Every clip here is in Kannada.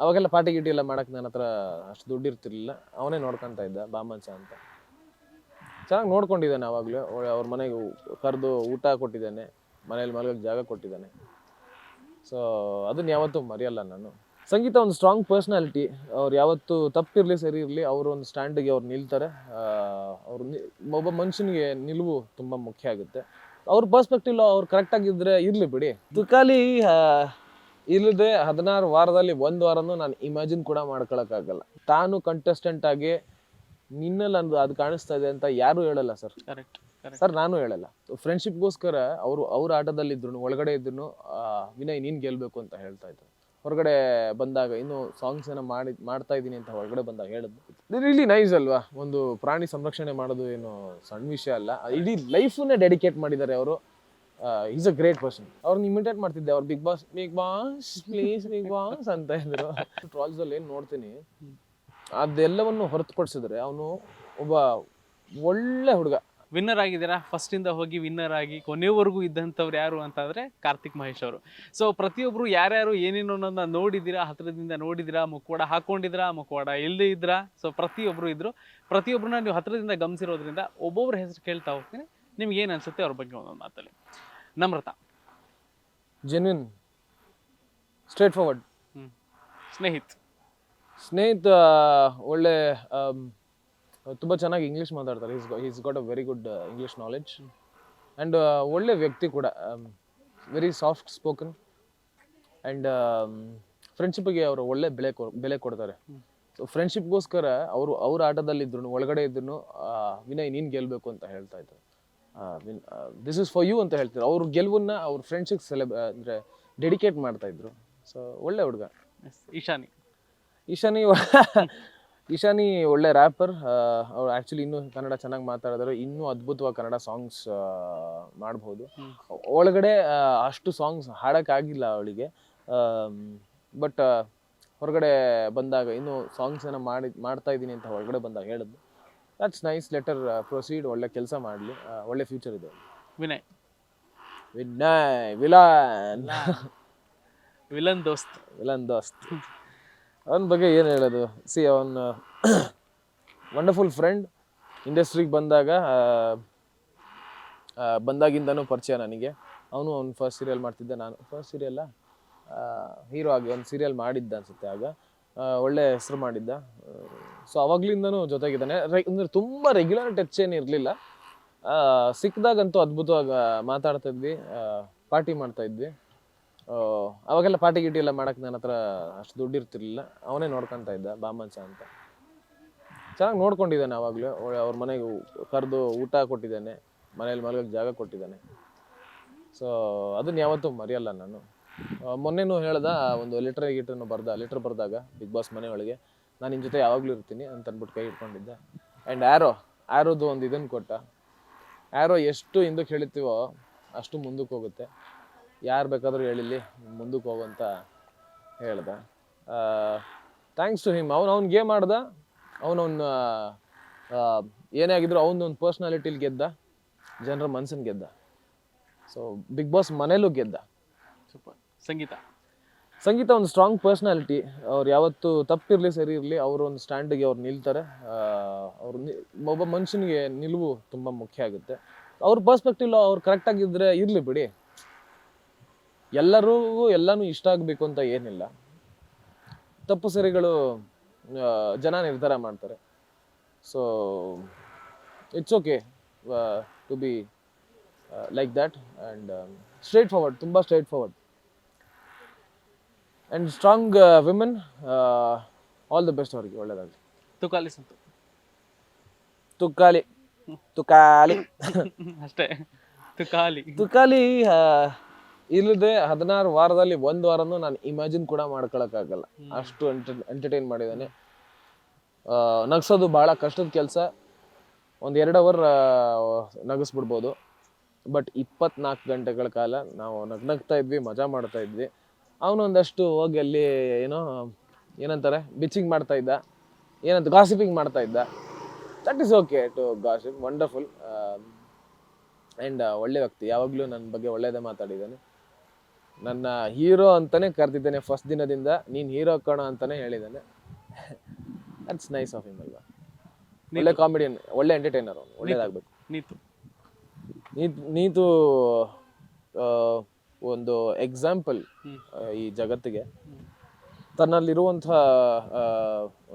ಅವಾಗೆಲ್ಲ ಪಾರ್ಟಿ ಗಿಟಿ ಎಲ್ಲ ಮಾಡಕ್ಕೆ ನನ್ನ ಹತ್ರ ಅಷ್ಟು ದುಡ್ಡು ಇರ್ತಿರ್ಲಿಲ್ಲ. ಅವನೇ ನೋಡ್ಕೊತಾ ಇದ್ದ ಬಾಮನ್ಸ ಅಂತ. ಚೆನ್ನಾಗಿ ನೋಡ್ಕೊಂಡಿದ್ದಾನೆ ಅವಾಗಲೂ. ಅವ್ರ ಮನೆಗೆ ಕರೆದು ಊಟ ಕೊಟ್ಟಿದ್ದಾನೆ, ಮನೇಲಿ ಮಲಗಕ್ಕೆ ಜಾಗ ಕೊಟ್ಟಿದ್ದಾನೆ. ಸೊ ಅದನ್ನ ಯಾವತ್ತೂ ಮರೆಯಲ್ಲ ನಾನು. ಸಂಗೀತ ಒಂದು ಸ್ಟ್ರಾಂಗ್ ಪರ್ಸ್ನಾಲಿಟಿ. ಅವ್ರು ಯಾವತ್ತು ತಪ್ಪಿರಲಿ ಸರಿ ಇರಲಿ, ಅವರು ಒಂದು ಸ್ಟ್ಯಾಂಡಿಗೆ ಅವ್ರು ನಿಲ್ತಾರೆ. ಅವ್ರು ಒಬ್ಬ ಮನುಷ್ಯನಿಗೆ ನಿಲುವು ತುಂಬ ಮುಖ್ಯ ಆಗುತ್ತೆ. ಅವ್ರ ಪರ್ಸ್ಪೆಕ್ಟಿವ್ ಅವ್ರು ಕರೆಕ್ಟಾಗಿದ್ದರೆ ಇರಲಿ ಬಿಡಿ. ತುಕಾಲಿ ಇಲ್ಲದೆ 16 ವಾರದಲ್ಲಿ 1 ವಾರನೂ ನಾನು ಇಮ್ಯಾಜಿನ್ ಕೂಡ ಮಾಡ್ಕೊಳಕ್ಕಾಗಲ್ಲ. ತಾನು ಕಂಟೆಸ್ಟೆಂಟ್ ಆಗಿ ನಿನ್ನಲ್ಲಿ ಅದು ಕಾಣಿಸ್ತಾ ಇದೆ ಅಂತ ಯಾರು ಹೇಳಲ್ಲ ಸರ್. ಸರ್ ನಾನು ಹೇಳಲ್ಲ. ಫ್ರೆಂಡ್ಶಿಪ್ಗೋಸ್ಕರ ಅವ್ರ ಆಟದಲ್ಲಿದ್ರು ಒಳಗಡೆ ಇದ್ರು ವಿನಯ್ ನೀನ್ ಗೆಲ್ಬೇಕು ಅಂತ ಹೇಳ್ತಾ ಇದ್ರು. ಹೊರಗಡೆ ಬಂದಾಗ ಇನ್ನು ಸಾಂಗ್ಸ್ ಏನೋ ಮಾಡ್ತಾ ಇದೀನಿ ಅಂತ ಹೊರಗಡೆ ಬಂದಾಗ ಹೇಳಿದ್ರು. ರಿಯಲಿ ನೈಸ್ ಅಲ್ವಾ? ಒಂದು ಪ್ರಾಣಿ ಸಂರಕ್ಷಣೆ ಮಾಡೋದು ಏನು ಸಣ್ಣ ವಿಷಯ ಅಲ್ಲ. ಇಡೀ ಲೈಫನ್ನೇ ಡೆಡಿಕೇಟ್ ಮಾಡಿದ್ದಾರೆ ಅವರು. Is a great person. ಅವ್ರನ್ನ ಇಮಿಟೇಟ್ ಮಾಡ್ತಿದ್ದೆ. ಅವ್ರು big boss please big boss ಅಂತ ಇದ್ರು. ಟ್ರಾಲ್ಸ್ ಅಲ್ಲಿ ಏನ್ ನೋಡ್ತೀನಿ ಅದೆಲ್ಲವನ್ನು ಹೊರತುಪಡಿಸಿದ್ರೆ ಅವನು ಒಬ್ಬ ಒಳ್ಳೆ ಹುಡುಗ. ವಿನ್ನರ್ ಆಗಿದ್ದೀರಾ. ಫಸ್ಟಿಂದ ಹೋಗಿ ವಿನ್ನರ್ ಆಗಿ ಕೊನೆವರೆಗೂ ಇದ್ದಂಥವ್ರು ಯಾರು ಅಂತಂದರೆ ಕಾರ್ತಿಕ್ ಮಹೇಶ್ ಅವರು. ಸೊ ಪ್ರತಿಯೊಬ್ಬರು ಯಾರ್ಯಾರು ಏನೇನು ಅನ್ನೋದನ್ನ ನೋಡಿದ್ದೀರಾ, ಹತ್ರದಿಂದ ನೋಡಿದ್ದೀರಾ, ಮುಖವಾಡ ಹಾಕ್ಕೊಂಡಿದ್ದೀರಾ, ಮುಖವಾಡ ಇಲ್ಲದೇ ಇದ್ರಾ. ಸೊ ಪ್ರತಿಯೊಬ್ಬರು ಇದ್ದರು. ಪ್ರತಿಯೊಬ್ಬರನ್ನ ನೀವು ಹತ್ರದಿಂದ ಗಮನಿಸಿರೋದ್ರಿಂದ ಒಬ್ಬೊಬ್ಬರ ಹೆಸರು ಕೇಳ್ತಾ ಹೋಗ್ತೀನಿ. ನಿಮ್ಗೆ ಏನು ಅನಿಸುತ್ತೆ ಅವ್ರ ಬಗ್ಗೆ ಒಂದೊಂದು ಮಾತಲ್ಲಿ. Namrata genuine, straightforward. Snehit ಒಳ್ಳೆ ತುಂಬ ಚೆನ್ನಾಗಿ ಇಂಗ್ಲೀಷ್ ಮಾತಾಡ್ತಾರೆ. Is got a very good English knowledge. And ಒಳ್ಳೆ ವ್ಯಕ್ತಿ ಕೂಡ. Very soft spoken. ಆ್ಯಂಡ್ ಫ್ರೆಂಡ್ಶಿಪ್ಗೆ ಅವರು ಒಳ್ಳೆ ಬೆಲೆ ಕೊಡ್ತಾರೆ. ಸೊ ಫ್ರೆಂಡ್ಶಿಪ್ಗೋಸ್ಕರ ಅವ್ರ ಆಟದಲ್ಲಿದ್ರು ಒಳಗಡೆ ಇದ್ರು ವಿನಯ್ ನೀನು ಗೆಲ್ಲಬೇಕು ಅಂತ ಹೇಳ್ತಾ ಇದ್ರು. ದಿಸ್ ಇಸ್ ಫಾರ್ ಯು ಅಂತ ಹೇಳ್ತಾರೆ. ಅವ್ರ ಗೆಲುವನ್ನ ಅವ್ರ ಫ್ರೆಂಡ್ಶಿಪ್ ಅಂದರೆ ಡೆಡಿಕೇಟ್ ಮಾಡ್ತಾ ಇದ್ರು. ಸೊ ಒಳ್ಳೆ ಹುಡುಗ. ಈಶಾನಿ ಒಳ್ಳೆ ರ್ಯಾಪರ್. ಅವ್ರು ಆ್ಯಕ್ಚುಲಿ ಇನ್ನೂ ಕನ್ನಡ ಚೆನ್ನಾಗಿ ಮಾತಾಡಿದ್ರು. ಇನ್ನೂ ಅದ್ಭುತವಾಗಿ ಕನ್ನಡ ಸಾಂಗ್ಸ್ ಮಾಡ್ಬೋದು. ಒಳಗಡೆ ಅಷ್ಟು ಸಾಂಗ್ಸ್ ಹಾಡೋಕ್ಕಾಗಿಲ್ಲ ಅವಳಿಗೆ. ಬಟ್ ಹೊರಗಡೆ ಬಂದಾಗ ಇನ್ನೂ ಸಾಂಗ್ಸ್ ಏನೋ ಮಾಡ್ತಾ ಇದ್ದೀನಿ ಅಂತ ಹೊರಗಡೆ ಬಂದಾಗ ಹೇಳಿದ್ಲು. That's nice. Letter proceed. ಒಳ್ಳೆ ಕೆಲಸ ಮಾಡಲಿ. ಒಳ್ಳೆ ಫ್ಯೂಚರ್ ಇದೆ. ವಿನಯ್ ವಿಲನ್ ದೋಸ್ತ್ ಅವನ ಬಗ್ಗೆ ಏನು ಹೇಳೋದು? ಅವನು ವಂಡರ್ಫುಲ್ ಫ್ರೆಂಡ್. ಇಂಡಸ್ಟ್ರಿಗೆ ಬಂದಾಗಿಂದನೂ ಪರಿಚಯ ನನಗೆ. ಅವನು ಫಸ್ಟ್ ಸೀರಿಯಲ್ ಮಾಡ್ತಿದ್ದೆ, ನಾನು ಫಸ್ಟ್ ಸೀರಿಯಲ್ಲ ಹೀರೋ ಆಗಿ ಒಂದು ಸೀರಿಯಲ್ ಮಾಡಿದ್ದ ಅನ್ಸುತ್ತೆ. ಆಗ ಒಳ್ಳೆ ಹೆಸರು ಮಾಡಿದ್ದ. ಸೊ ಅವಾಗ್ಲಿಂದನೂ ಜೊತೆಗಿದ್ದಾನೆ. ಅಂದರೆ ತುಂಬ ರೆಗ್ಯುಲರ್ ಟಚ್ ಏನು ಇರಲಿಲ್ಲ. ಸಿಕ್ಕಿದಾಗಂತೂ ಅದ್ಭುತವಾಗಿ ಮಾತಾಡ್ತಾ ಇದ್ವಿ, ಪಾರ್ಟಿ ಮಾಡ್ತಾ ಇದ್ವಿ. ಅವಾಗೆಲ್ಲ ಪಾರ್ಟಿ ಗಿಟಿ ಎಲ್ಲ ಮಾಡಕ್ಕೆ ನನ್ನ ಹತ್ರ ಅಷ್ಟು ದುಡ್ಡು ಇರ್ತಿರ್ಲಿಲ್ಲ. ಅವನೇ ನೋಡ್ಕೊತಾ ಇದ್ದ ಬಾಮನ್ಸ ಅಂತ. ಚೆನ್ನಾಗಿ ನೋಡ್ಕೊಂಡಿದ್ದಾನೆ ಅವಾಗಲೂ. ಅವ್ರ ಮನೆಗೆ ಕರೆದು ಊಟ ಕೊಟ್ಟಿದ್ದಾನೆ, ಮನೇಲಿ ಮಲಗಕ್ಕೆ ಜಾಗ ಕೊಟ್ಟಿದ್ದಾನೆ. ಸೊ ಅದನ್ನ ಯಾವತ್ತೂ ಮರೆಯಲ್ಲ ನಾನು. ಮೊನ್ನೆನೂ ಹೇಳ್ದ, ಒಂದು ಲೆಟ್ರ್ ಬರ್ದಾಗ ಬಿಗ್ ಬಾಸ್ ಮನೆಯೊಳಗೆ ನಾನು ನಿನ್ನ ಜೊತೆ ಯಾವಾಗಲೂ ಇರ್ತೀನಿ ಅಂತ ಅಂದ್ಬಿಟ್ಟು ಕೈ ಇಟ್ಕೊಂಡಿದ್ದೆ. ಆ್ಯಂಡ್ ಆ್ಯರೋದು ಒಂದು ಇದನ್ನು ಕೊಟ್ಟ. ಆ್ಯರೋ ಎಷ್ಟು ಹಿಂದಕ್ಕೆ ಹೇಳ್ತೀವೋ ಅಷ್ಟು ಮುಂದಕ್ಕೆ ಹೋಗುತ್ತೆ. ಯಾರು ಬೇಕಾದರೂ ಹೇಳಿಲ್ಲಿ ಮುಂದಕ್ಕೆ ಹೋಗುವಂತ ಹೇಳ್ದ. Thanks to him. ಅವ್ನು ಗೇಮ್ ಆಡ್ದ. ಅವನವನ್ನ ಏನೇ ಆಗಿದ್ರು ಅವನೊಂದು ಪರ್ಸ್ನಾಲಿಟಿಲಿ ಗೆದ್ದ, ಜನರ ಮನಸ್ಸನ್ನು ಗೆದ್ದ. ಸೊ ಬಿಗ್ ಬಾಸ್ ಮನೇಲೂ ಗೆದ್ದ. ಸೂಪರ್. ಸಂಗೀತ ಒಂದು ಸ್ಟ್ರಾಂಗ್ ಪರ್ಸ್ನಾಲಿಟಿ. ಅವ್ರು ಯಾವತ್ತು ತಪ್ಪಿರಲಿ ಸರಿ ಇರಲಿ, ಅವರು ಒಂದು ಸ್ಟ್ಯಾಂಡಿಗೆ ಅವ್ರು ನಿಲ್ತಾರೆ. ಒಬ್ಬ ಮನುಷ್ಯನಿಗೆ ನಿಲುವು ತುಂಬ ಮುಖ್ಯ ಆಗುತ್ತೆ. ಅವ್ರ ಪರ್ಸ್ಪೆಕ್ಟಿವ್ ಅವ್ರು ಕರೆಕ್ಟಾಗಿದ್ದರೆ ಇರಲಿ ಬಿಡಿ. ಎಲ್ಲನೂ ಇಷ್ಟ ಆಗಬೇಕು ಅಂತ ಏನಿಲ್ಲ. ತಪ್ಪು ಸರಿಗಳು ಜನ ನಿರ್ಧಾರ ಮಾಡ್ತಾರೆ. So it's okay to be like that. And straightforward, ತುಂಬ straightforward and strong women. All the best ಅವರಿಗೆ, ಒಳ್ಳೆಯದಾಗಲಿ. ತುಕಾಲಿ ಅಷ್ಟೇ. ತುಕಾಲಿ ಇಲ್ಲದೆ 16 ವಾರದಲ್ಲಿ 1 ವಾರನೂ ನಾನು ಇಮ್ಯಾಜಿನ್ ಕೂಡ ಮಾಡ್ಕೊಳಕ್ಕಾಗಲ್ಲ. ಅಷ್ಟು ಎಂಟರ್ಟೈನ್ ಮಾಡಿದ್ದಾನೆ. ನಗ್ಸೋದು ಭಾಳ ಕಷ್ಟದ ಕೆಲಸ. ಒಂದು 2 ಅವರ್ ನಗಿಸ್ಬಿಡ್ಬೋದು. ಬಟ್ 24 ಗಂಟೆಗಳ ಕಾಲ ನಾವು ನಗ್ನಗ್ತಾ ಇದ್ವಿ, ಮಜಾ ಮಾಡ್ತಾ ಇದ್ವಿ. ಅವನೊಂದಷ್ಟು ಹೋಗಿ ಅಲ್ಲಿ ಏನಂತಾರೆ ಬಿಚ್ಚಿಂಗ್ ಮಾಡ್ತಾ ಇದ್ದ, ಗಾಸಿಪಿಂಗ್ ಮಾಡ್ತಾ ಇದ್ದ. That is okay to gossip. Wonderful. And ಒಳ್ಳೆ ವ್ಯಕ್ತಿ. ಯಾವಾಗಲೂ ನನ್ನ ಬಗ್ಗೆ ಒಳ್ಳೆಯದೇ ಮಾತಾಡಿದ್ದಾನೆ. ನನ್ನ ಹೀರೋ ಅಂತಾನೆ ಕರೆದಿದ್ದೇನೆ ಫಸ್ಟ್ ದಿನದಿಂದ, ನೀನ್ ಹೀರೋ ಕಣ ಅಂತಾನೆ ಹೇಳಿದ್ದಾನೆ. ದಟ್ಸ್ ನೈಸ್ ಆಫ್ ಹಿಮ್ ಅಲ್ವಾ. ಒಳ್ಳೆ ಕಾಮಿಡಿಯನ್, ಒಳ್ಳೆ ಎಂಟರ್ಟೈನರ್, ಅವನು ಒಳ್ಳೇದಾಗ್ಬೇಕು. ನೀತು ನೀತು ಒಂದು ಎಕ್ಸಾಂಪಲ್ ಈ ಜಗತ್ತಿಗೆ. ತನ್ನಲ್ಲಿರುವಂತಹ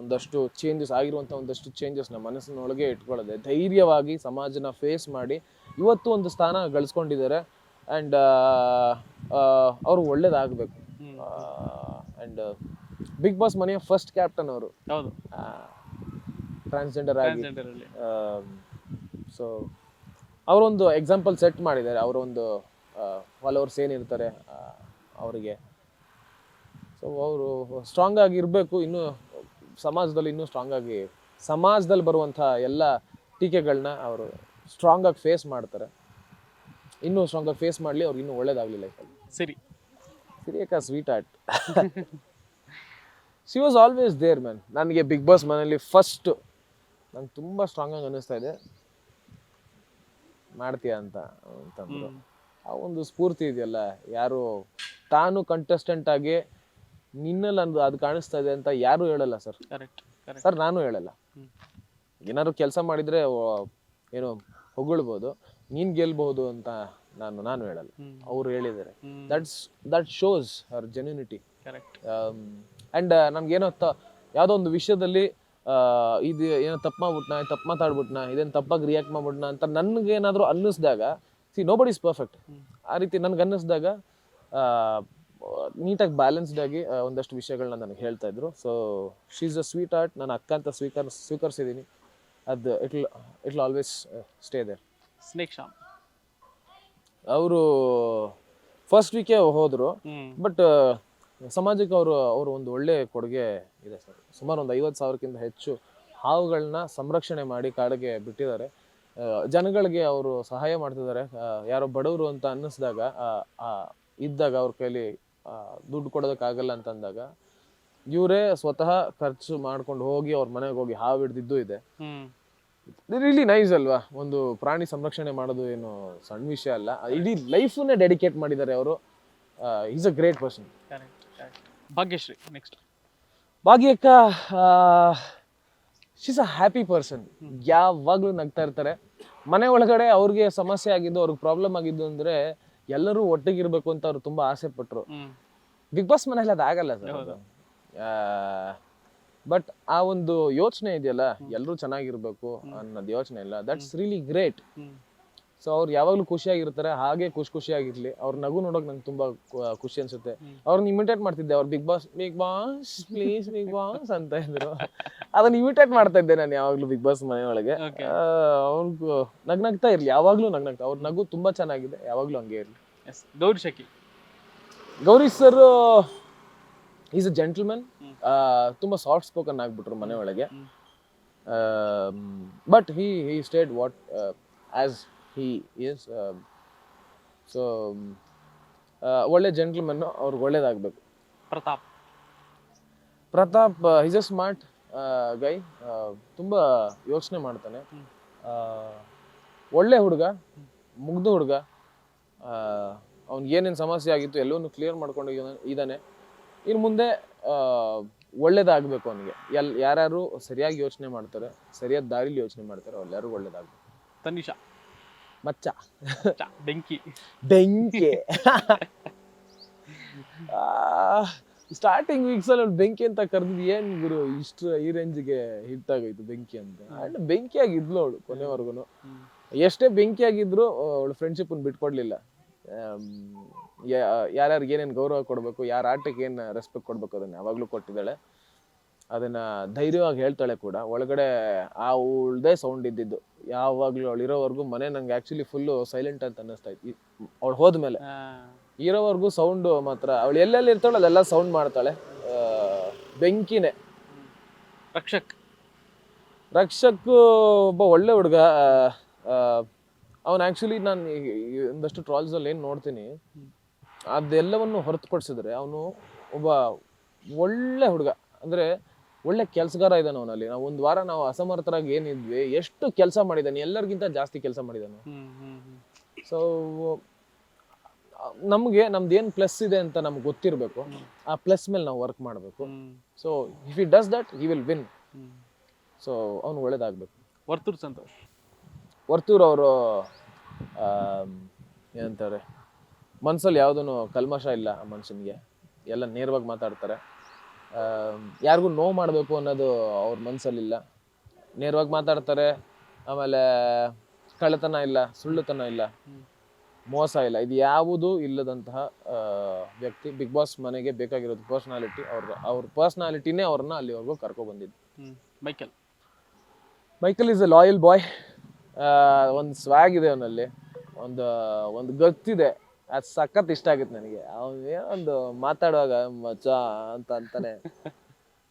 ಒಂದಷ್ಟು ಚೇಂಜಸ್ ಆಗಿರುವಂಥ ಒಂದಷ್ಟು ಚೇಂಜಸ್ನ ಮನಸ್ಸಿನೊಳಗೆ ಇಟ್ಕೊಳ್ಳದೆ ಧೈರ್ಯವಾಗಿ ಸಮಾಜನ ಫೇಸ್ ಮಾಡಿ ಇವತ್ತು ಒಂದು ಸ್ಥಾನ ಗಳಿಸ್ಕೊಂಡಿದ್ದಾರೆ. ಆ್ಯಂಡ್ ಅವರು ಒಳ್ಳೇದಾಗಬೇಕು. ಆ್ಯಂಡ್ ಬಿಗ್ ಬಾಸ್ ಮನೆಯ ಫಸ್ಟ್ ಕ್ಯಾಪ್ಟನ್ ಅವರು, ಹೌದು, ಟ್ರಾನ್ಸ್ಜೆಂಡರ್ ಆಗಿ. Transgender ಅಲ್ಲಿ. ಸೊ ಅವರೊಂದು ಎಕ್ಸಾಂಪಲ್ ಸೆಟ್ ಮಾಡಿದ್ದಾರೆ. ಅವರೊಂದು ಫಾಲೋವರ್ಸ್ ಏನಿರ್ತಾರೆ ಅವರಿಗೆ. ಸೊ ಅವರು ಸ್ಟ್ರಾಂಗ್ ಆಗಿ ಇರಬೇಕು. ಇನ್ನು ಸಮಾಜದಲ್ಲಿ ಇನ್ನೂ ಸ್ಟ್ರಾಂಗ್ ಆಗಿ, ಸಮಾಜದಲ್ಲಿ ಬರುವಂಥ ಎಲ್ಲ ಟೀಕೆಗಳನ್ನ ಅವರು ಸ್ಟ್ರಾಂಗ್ ಆಗಿ ಫೇಸ್ ಮಾಡ್ತಾರೆ. ಇನ್ನೂ ಸ್ಟ್ರಾಂಗ್ ಆಗಿ ಫೇಸ್ ಮಾಡಲಿ, ಅವ್ರಿಗೆ ಇನ್ನೂ ಒಳ್ಳೇದಾಗಲಿ ಲೈಫಲ್ಲಿ. ಸಿರಿಯಕ್ಕ sweetheart. She was always there man. ನನಗೆ ಬಿಗ್ ಬಾಸ್ ಮನೆಯಲ್ಲಿ ಫಸ್ಟ್ ನಂಗೆ ತುಂಬ ಸ್ಟ್ರಾಂಗ್ ಆಗಿ ಅನ್ನಿಸ್ತಾ ಇದೆ, ಮಾಡ್ತೀಯ ಅಂತಂದ್ರು. ಆ ಒಂದು ಸ್ಫೂರ್ತಿ ಇದೆಯಲ್ಲ, ಯಾರು ತಾನು ಕಂಟೆಸ್ಟೆಂಟ್ ಆಗಿ ನಿನ್ನಲ್ಲಿ ಅದು ಕಾಣಿಸ್ತಾ ಇದೆ ಅಂತ ಯಾರು ಹೇಳಲ್ಲ ಸರ್. ಸರ್ ನಾನು ಹೇಳಲ್ಲ. ಏನಾದ್ರು ಕೆಲಸ ಮಾಡಿದ್ರೆ ಏನು ಹೊಗಳ್ಬೋದು, ನೀನ್ ಗೆಲ್ಬಹುದು ಅಂತ ನಾನು ಹೇಳಲ್ಲ. ಅವ್ರು ಹೇಳಿದ್ದಾರೆ. That shows our genuinity. And ನಮ್ಗೇನೋ ಯಾವುದೋ ಒಂದು ವಿಷಯದಲ್ಲಿ ಇದು ಏನೋ ತಪ್ಪು ಮಾತಾಡ್ಬಿಟ್ನಾ, ಇದೇನು ತಪ್ಪಾಗಿ ರಿಯಾಕ್ಟ್ ಮಾಡ್ಬಿಟ್ನಾ ಅಂತ ನನ್ಗೇನಾದ್ರೂ ಅನ್ನಿಸ್ದಾಗ, ನೋ ಬಡಿ ಇಸ್ ಪರ್ಫೆಕ್ಟ್. ಆ ರೀತಿ ನನ್ಗೆ ಅನ್ನಿಸ್ದಾಗ ನೀಟಾಗಿ ಬ್ಯಾಲೆನ್ಸ್ಡ್ ಆಗಿ ಒಂದಷ್ಟು ವಿಷಯಗಳನ್ನ ನನಗೆ ಹೇಳ್ತಾ ಇದ್ರು. So she is a sweet art. ನಾನು ಅಕ್ಕ ಅಂತ ಸ್ವೀಕರಿಸಿದ್ದೀನಿ. ಅದು ಇಟ್ ಆಲ್ವೇಸ್ ಸ್ಟೇ ದೇರ್. ಅವರು ಫಸ್ಟ್ ವೀಕೆ ಹೋದ್ರು, ಬಟ್ ಸಮಾಜಕ್ಕೆ ಅವರು ಒಂದು ಒಳ್ಳೆ ಕೊಡುಗೆ ಇದೆ ಸರ್. ಸುಮಾರು ಒಂದು 50,000ಕ್ಕಿಂತ ಹೆಚ್ಚು ಹಾವುಗಳನ್ನ ಸಂರಕ್ಷಣೆ ಮಾಡಿ ಕಾಡಿಗೆ ಬಿಟ್ಟಿದ್ದಾರೆ. ಜನಗಳಿಗೆ ಅವರು ಸಹಾಯ ಮಾಡ್ತಿದ್ದಾರೆ. ಯಾರೋ ಬಡವರು ಅಂತ ಅನ್ನಿಸ್ದಾಗ, ಇದ್ದಾಗ ಅವ್ರ ಕೈಲಿ ದುಡ್ಡು ಕೊಡೋದಕ್ಕಾಗಲ್ಲ ಅಂತಂದಾಗ ಇವರೇ ಸ್ವತಃ ಖರ್ಚು ಮಾಡ್ಕೊಂಡು ಹೋಗಿ ಅವ್ರ ಮನೆಗೆ ಹೋಗಿ ಹಾವು ಹಿಡ್ದಿದ್ದು ಇದೆ. ರಿಯಲಿ ನೈಸ್ ಅಲ್ವಾ. ಒಂದು ಪ್ರಾಣಿ ಸಂರಕ್ಷಣೆ ಮಾಡೋದು ಏನು ಸಣ್ಣ ವಿಷಯ ಅಲ್ಲ. ಇಡೀ ಲೈಫನ್ನೇ ಡೆಡಿಕೇಟ್ ಮಾಡಿದ್ದಾರೆ ಅವರು. Is a great person. Bhagyashree next. ಭಾಗ್ಯಕ್ಕ ಶೀಸ್ ಅ ಹ್ಯಾಪಿ ಪರ್ಸನ್. ಯಾವಾಗ್ಲೂ ನಗ್ತಾ ಇರ್ತಾರೆ. ಮನೆ ಒಳಗಡೆ ಅವ್ರಿಗೆ ಸಮಸ್ಯೆ ಆಗಿದ್ದು, ಅವ್ರಿಗೆ ಪ್ರಾಬ್ಲಮ್ ಆಗಿದ್ದು ಅಂದ್ರೆ ಎಲ್ಲರೂ ಒಟ್ಟಿಗಿರ್ಬೇಕು ಅಂತ ಅವ್ರು ತುಂಬಾ ಆಸೆ ಪಟ್ರು. ಬಿಗ್ ಬಾಸ್ ಮನೇಲಿ ಅದಾಗಲ್ಲ ಸರ್. ಬಟ್ ಆ ಒಂದು ಯೋಚನೆ ಇದೆಯಲ್ಲ, ಎಲ್ಲರೂ ಚೆನ್ನಾಗಿರ್ಬೇಕು ಅನ್ನೋದು ಯೋಚನೆ ಇಲ್ಲ. That's really great. ಸೊ ಅವ್ರು ಯಾವಾಗ್ಲೂ ಖುಷಿಯಾಗಿರ್ತಾರೆ. ಹಾಗೆ ಖುಷಿಯಾಗಿರ್ಲಿ. ಅವ್ರ ನಗು ನೋಡೋಕೆ ನಂಗೆ ತುಂಬಾ ಖುಷಿ ಅನ್ಸುತ್ತೆ. ಅವ್ರನ್ನ ಇಮಿಟೇಟ್ ಮಾಡ್ತಿದ್ದೆ. ಅವ್ರು big boss please big boss ಅಂತ ಇದ್ರು. ಅದನ್ನ ಇಮಿಟೇಟ್ ಮಾಡ್ತಾ ಇದ್ದೆ ನಾನು ಯಾವಾಗ್ಲೂ ಬಿಗ್ ಬಾಸ್ ಮನೆಯೊಳಗೆ. ಅವ್ರಿಗೂ ನಗ್ನಗ್ತಾ ಇರ್ಲಿ, ಯಾವಾಗ್ಲೂ ನಗ್ನಗ್ತಾ. ಅವ್ರ ನಗು ತುಂಬಾ ಚೆನ್ನಾಗಿದೆ, ಯಾವಾಗ್ಲೂ ಹಂಗೆ ಇರ್ಲಿ. Gauri sir is a gentleman. ತುಂಬಾ ಸಾಫ್ಟ್ ಸ್ಪೋಕನ್ ಆಗ್ಬಿಟ್ರು ಮನೆ ಒಳಗೆ. But he stayed what as he is. So ಒಳ್ಳೆ ಜೆಂಟಲ್ಮನ್. ಅವ್ರಿಗೆ ಒಳ್ಳೇದಾಗಬೇಕು. ಪ್ರತಾಪ್ ಈಸ್ ಅ ಸ್ಮಾರ್ಟ್ ಗೈ. ತುಂಬ ಯೋಚನೆ ಮಾಡ್ತಾನೆ. ಒಳ್ಳೆ ಹುಡುಗ, ಮುಗ್ಧ ಹುಡುಗ. ಅವ್ನಿಗೆ ಏನೇನು ಸಮಸ್ಯೆ ಆಗಿತ್ತು ಎಲ್ಲವನ್ನೂ ಕ್ಲಿಯರ್ ಮಾಡ್ಕೊಂಡು ಇದ್ದಾನೆ. ಇನ್ನು ಮುಂದೆ ಒಳ್ಳೇದಾಗಬೇಕು ಅವನಿಗೆ. ಯಾರ್ಯಾರು ಸರಿಯಾಗಿ ಯೋಚನೆ ಮಾಡ್ತಾರೆ, ಸರಿಯಾದ ದಾರಿಲಿ ಯೋಚನೆ ಮಾಡ್ತಾರೆ, ಅವ್ರೆಲ್ಲರೂ ಒಳ್ಳೇದಾಗಬೇಕು. ತನಿಷಾ ಮಚ್ಚ ಬೆಂಕಿ ಸ್ಟಾರ್ಟಿಂಗ್ ವೀಕ್ಸ್ ಅಲ್ಲಿ ಬೆಂಕಿ ಅಂತ ಕರೆದಿದ್ ಏನ್ ಗುರು ಇಷ್ಟು ಈ ರೇಂಜ್ಗೆ ಹಿಟ್ ಆಗೋಯ್ತು ಬೆಂಕಿ ಅಂತ. ಅಂಡ್ ಬೆಂಕಿ ಆಗಿದ್ಲು ಅವಳು ಕೊನೆವರೆಗೂ. ಎಷ್ಟೇ ಬೆಂಕಿ ಆಗಿದ್ರು ಅವಳು ಫ್ರೆಂಡ್ಶಿಪ್ ಬಿಟ್ಕೊಡ್ಲಿಲ್ಲ. ಯಾರ್ಯಾರಿಗೆ ಏನೇನು ಗೌರವ ಕೊಡ್ಬೇಕು, ಯಾರ ಆಟಕ್ಕೆ ಏನ್ ರೆಸ್ಪೆಕ್ಟ್ ಕೊಡ್ಬೇಕು ಅದನ್ನ ಯಾವಾಗ್ಲೂ ಕೊಟ್ಟಿದ್ದಾಳೆ. ಅದನ್ನ ಧೈರ್ಯವಾಗಿ ಹೇಳ್ತಾಳೆ ಕೂಡ. ಒಳಗಡೆ ಆ ಉಳ್ದೇ ಸೌಂಡ್ ಇದ್ದಿದ್ದು ಯಾವಾಗ್ಲೂ ಅವಳು ಇರೋವರೆಗೂ ಮನೆ ನಂಗೆ ಆಕ್ಚುಲಿ ಫುಲ್ಲು ಸೈಲೆಂಟ್ ಅಂತ ಅನ್ನಿಸ್ತಾ ಇತ್ತು. ಅವಳು ಹೋದ್ಮೇಲೆ ಇರೋವರೆಗೂ ಸೌಂಡ್ ಮಾತ್ರ, ಅವಳು ಎಲ್ಲೆಲ್ಲಿ ಇರ್ತಾಳೆ ಅದೆಲ್ಲ ಸೌಂಡ್ ಮಾಡ್ತಾಳೆ. ಬೆಂಕಿನೇ. ರಕ್ಷಕ್ ಒಬ್ಬ ಒಳ್ಳೆ ಹುಡುಗ. ಅವನು ಆಕ್ಚುಲಿ ನಾನು ಒಂದಷ್ಟು ಟ್ರಾಲ್ಸ್ ಅಲ್ಲಿ ಏನ್ ನೋಡ್ತೀನಿ, ಅದೆಲ್ಲವನ್ನು ಹೊರತುಪಡಿಸಿದ್ರೆ ಅವನು ಒಬ್ಬ ಒಳ್ಳೆ ಹುಡುಗ. ಅಂದ್ರೆ ಒಳ್ಳೆ ಕೆಲ್ಸಗಾರ ಇದ್ದಾನೆ ಅವನಲ್ಲಿ. ನಾವು ಒಂದು ವಾರ ನಾವು ಅಸಮರ್ಥರಾಗಿ ಏನಿದ್ವಿ, ಎಷ್ಟು ಕೆಲಸ ಮಾಡಿದ್ದಾನೆ, ಎಲ್ಲರಿಗಿಂತ ಜಾಸ್ತಿ ಕೆಲಸ ಮಾಡಿದ್ದಾನೆ. ಸೊ ನಮ್ಗೆ ನಮ್ದು ಏನ್ ಪ್ಲಸ್ ಇದೆ ಅಂತ ನಮ್ಗೆ ಗೊತ್ತಿರಬೇಕು. ಆ ಪ್ಲಸ್ ಮೇಲೆ ನಾವು ವರ್ಕ್ ಮಾಡಬೇಕು. So if he does that he will win. So ಅವ್ನು ಒಳ್ಳೇದಾಗ್ಬೇಕು. ವರ್ತೂರ್ ಸಂತೋಷ್. ವರ್ತೂರ್ ಅವರು ಏನಂತಾರೆ, ಮನ್ಸಲ್ಲಿ ಯಾವುದೂ ಕಲ್ಮಶ ಇಲ್ಲ ಆ ಮನುಷ್ಯನಿಗೆ. ಎಲ್ಲ ನೇರವಾಗಿ ಮಾತಾಡ್ತಾರೆ. ಯಾರಿಗೂ ನೋವು ಮಾಡಬೇಕು ಅನ್ನೋದು ಅವ್ರ ಮನಸ್ಸಲ್ಲಿಲ್ಲ. ನೇರವಾಗಿ ಮಾತಾಡ್ತಾರೆ. ಆಮೇಲೆ ಕಳ್ಳತನ ಇಲ್ಲ, ಸುಳ್ಳುತನ ಇಲ್ಲ, ಮೋಸ ಇಲ್ಲ, ಇದು ಯಾವುದೂ ಇಲ್ಲದಂತಹ ವ್ಯಕ್ತಿ. ಬಿಗ್ ಬಾಸ್ ಮನೆಗೆ ಬೇಕಾಗಿರೋದು ಪರ್ಸ್ನಾಲಿಟಿ. ಅವ್ರ ಪರ್ಸ್ನಾಲಿಟಿನೇ ಅವ್ರನ್ನ ಅಲ್ಲಿವರೆಗೂ ಕರ್ಕೊಬಂದಿದ್ದು. ಮೈಕಲ್ ಈಸ್ ಅ ಲಾಯಲ್ ಬಾಯ್. ಒಂದು ಸ್ವ್ಯಾಗ್ ಇದೆ ಅವನಲ್ಲಿ, ಒಂದು ಗತ್ತಿದೆ. ಅದು ಸಖತ್ ಇಷ್ಟ ಆಗಿತ್ತು ನನಗೆ. ಅವನು ಏನೊಂದು ಮಾತಾಡುವಾಗ ಮಚ್ಚ ಅಂತ ಅಂತಾನೆ.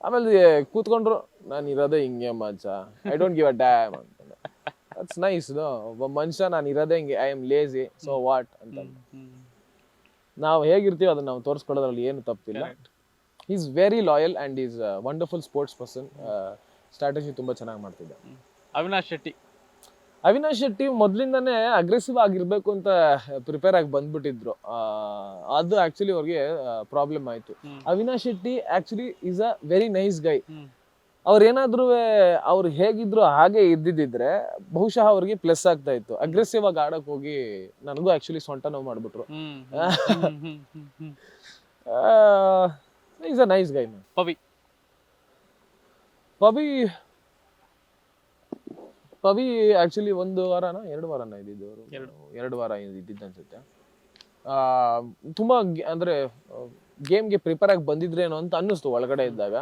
ಆಮೇಲೆ ಕೂತ್ಕೊಂಡ್ರು, ನಾನು ಇರೋದೇ ಹಿಂಗೆ ಮಚ್ಚ, I don't give a damn ಅಂತಾನೆ. That's nice. ಒಬ್ಬ ಮನುಷ್ಯ ನಾನು ಇರೋದೇ ಹಿಂಗೆ, I am lazy, so what ಅಂತ. ನಾವು ಹೇಗಿರ್ತೀವಿ ಅದನ್ನ ನಾವು ತೋರಿಸ್ಕೊಳ್ಳೋದ್ರಲ್ಲಿ ಏನು ತಪ್ಪಿಲ್ಲ. Is very loyal and is wonderful sports person. Strategy ತುಂಬ ಚೆನ್ನಾಗಿ ಮಾಡ್ತಿದ್ದೆ. ಅವಿನಾಶ್ ಶೆಟ್ಟಿ ಮೊದಲಿಂದಾನೇ ಅಗ್ರೆಸಿವ್ ಆಗಿರ್ಬೇಕು ಅಂತ ಪ್ರಿಪೇರ್ ಆಗಿ ಬಂದ್ಬಿಟ್ಟಿದ್ರು. ಅದು ಆಕ್ಚುಲಿ ಅವ್ರಿಗೆ ಪ್ರಾಬ್ಲಮ್ ಆಯ್ತು. Avinash Shetty actually is a very nice guy. ಅವ್ರೇನಾದ್ರೂ ಅವ್ರು ಹೇಗಿದ್ರು ಹಾಗೆ ಇದ್ದಿದ್ರೆ ಬಹುಶಃ ಅವ್ರಿಗೆ ಪ್ಲಸ್ ಆಗ್ತಾ ಇತ್ತು. ಅಗ್ರೆಸಿವ್ ಆಗಿ ಆಡಕ್ ಹೋಗಿ ನನಗೂ ಆಕ್ಚುಲಿ ಸೊಂಟ ನೋವು ಮಾಡ್ಬಿಟ್ರು. Is a nice guy. Pavi actually 1 ವಾರನ 2 ವಾರನ ಇದ್ದಿದ್ದು ಅವರು. 2 ವಾರ ಇದ್ದಿದ್ದು ಅನ್ಸುತ್ತೆ. ತುಂಬಾ ಅಂದ್ರೆ ಗೇಮ್ಗೆ ಪ್ರಿಪೇರ್ ಆಗಿ ಬಂದಿದ್ರೇನೋ ಅಂತ ಅನ್ನಿಸ್ತು ಒಳಗಡೆ ಇದ್ದಾಗ.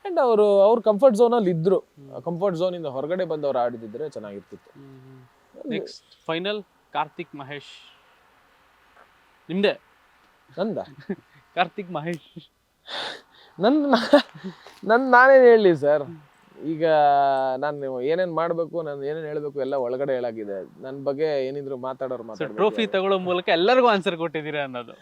ಅಂಡ್ ಅವ್ರ ಕಂಫರ್ಟ್ ಝೋನ್ ಅಲ್ಲಿ ಇದ್ರು. ಕಂಫರ್ಟ್ ಝೋನ್ ಇಂದ ಹೊರಗಡೆ ಬಂದವ್ರು ಆಡಿದಿದ್ರೆ ಚೆನ್ನಾಗಿರ್ತಿತ್ತು. Next final Karthik Mahesh. ನಿಮ್ದೆ ನಂದ? ಕಾರ್ತಿಕ್ ಮಹೇಶ್ ನಾನೇನ್ ಹೇಳಿ ಸರ್. ಈಗ ನಾನು ಏನೇನ್ ಮಾಡ್ಬೇಕು, ನಾನು ಏನೇನ್ ಹೇಳ್ಬೇಕು ಎಲ್ಲ ಒಳಗಡೆ ಹೇಳಾಗಿದೆ. ನನ್ನ ಬಗ್ಗೆ ಏನಿದ್ರು ಮಾತಾಡೋರು ಮಾತಾಡ್ಬೇಕು. ಟ್ರೋಫಿ ತಗೊಳ್ಳೋ ಮೂಲಕ ಎಲ್ಲರಿಗೂ ಆನ್ಸರ್ ಕೊಟ್ಟಿದ್ದೀರಾ ಅನ್ನೋದು.